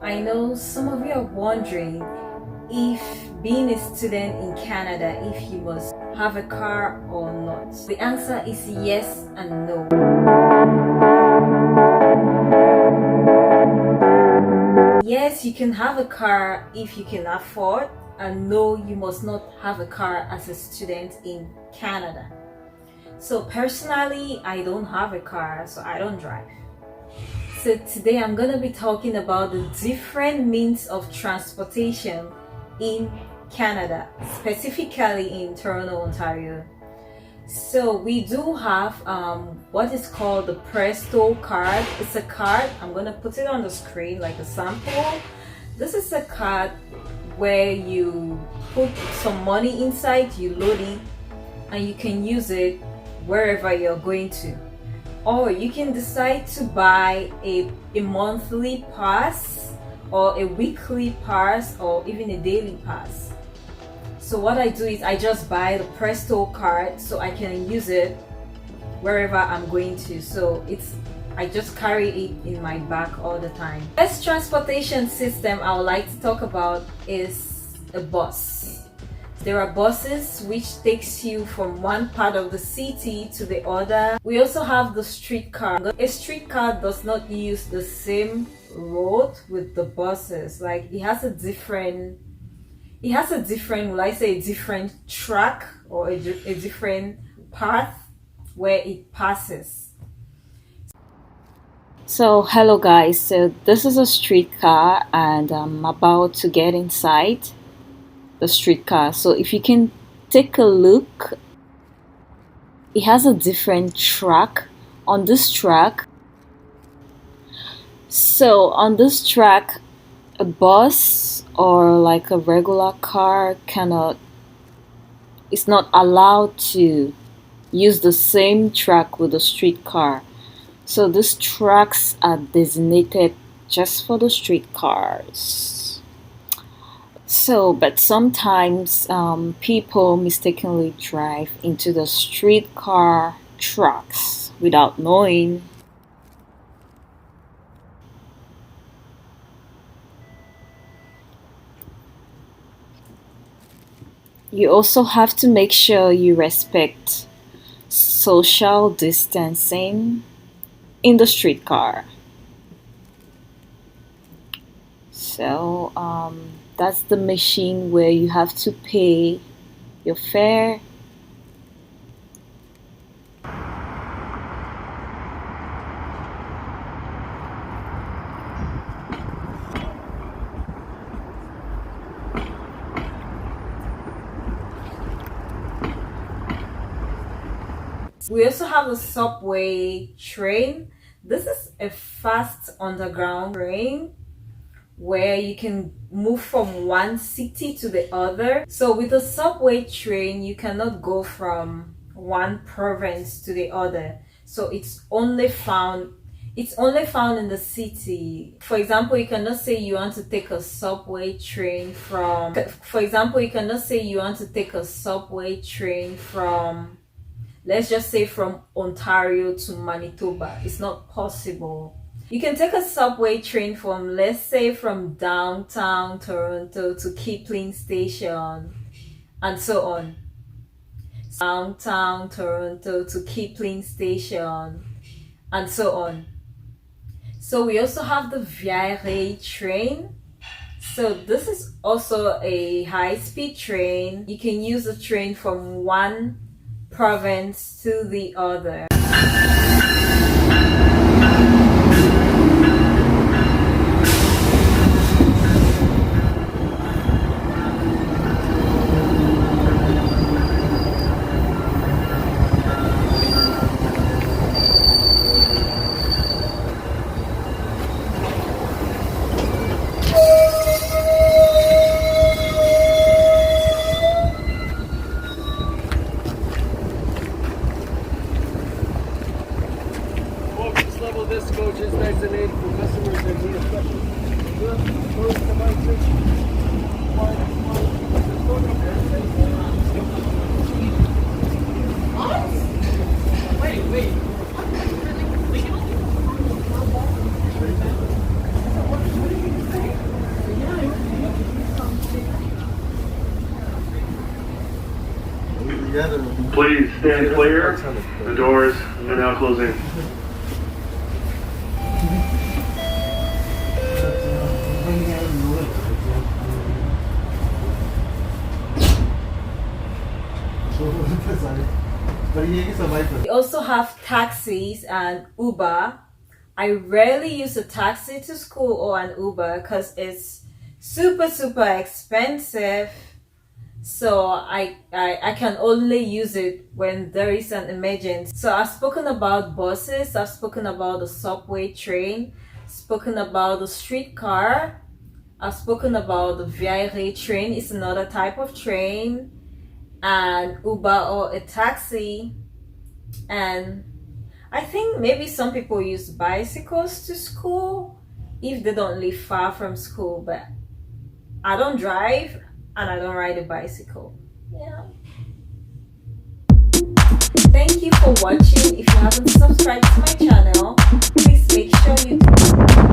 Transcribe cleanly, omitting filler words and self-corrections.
I know some of you are wondering if being a student in Canada, if you must have a car or not. The answer is yes and no. Yes, you can have a car if you can afford, and no, you must not have a car as a student in Canada. So personally, I don't have a car, so I don't drive. So today I'm going to be talking about the different means of transportation in Canada, specifically in Toronto, Ontario. So we do have what is called the Presto card. It's a card. I'm going to put it on the screen like a sample. This is a card where you put some money inside, you load it, and you can use it wherever you're going to. Or you can decide to buy a monthly pass or a weekly pass or even a daily pass. So what I do is I just buy the Presto card so I can use it wherever I'm going to. So I just carry it in my bag all the time. The best transportation system I would like to talk about is a bus. There are buses which takes you from one part of the city to the other. We also have the streetcar. A streetcar does not use the same road with the buses. Like it has a different, will I say a different track or a different path where it passes. So hello guys, so this is a streetcar and I'm about to get inside the streetcar. So if you can take a look, it has a different track. On this track, a bus or like a regular car is not allowed to use the same track with the streetcar. So these tracks are designated just for the streetcars. So, but sometimes people mistakenly drive into the streetcar tracks without knowing. You also have to make sure you respect social distancing in the streetcar. So, that's the machine where you have to pay your fare. We also have a subway train. This is a fast underground train where you can move from one city to the other. So with a subway train, you cannot go from one province to the other. So it's only found in the city. For example, you cannot say you want to take a subway train from let's just say from Ontario to Manitoba. It's not possible. You can take a subway train from, let's say, from downtown Toronto to Kipling Station, and so on. Downtown Toronto to Kipling Station, and so on. So we also have the Via Rail train. So this is also a high-speed train. You can use the train from one province to the other. This coach is designated for customers that need a special Wait. Please stand clear. The doors are now closing. We also have taxis and Uber. I rarely use a taxi to school or an Uber because it's super expensive. So I can only use it when there is an emergency. So I've spoken about buses, I've spoken about the subway train, spoken about the streetcar, I've spoken about the VIA train, it's another type of train, and Uber or a taxi. And I think maybe some people use bicycles to school if they don't live far from school, but I don't drive and I don't ride a bicycle. Yeah. Thank you for watching. If you haven't subscribed to my channel, please make sure you do.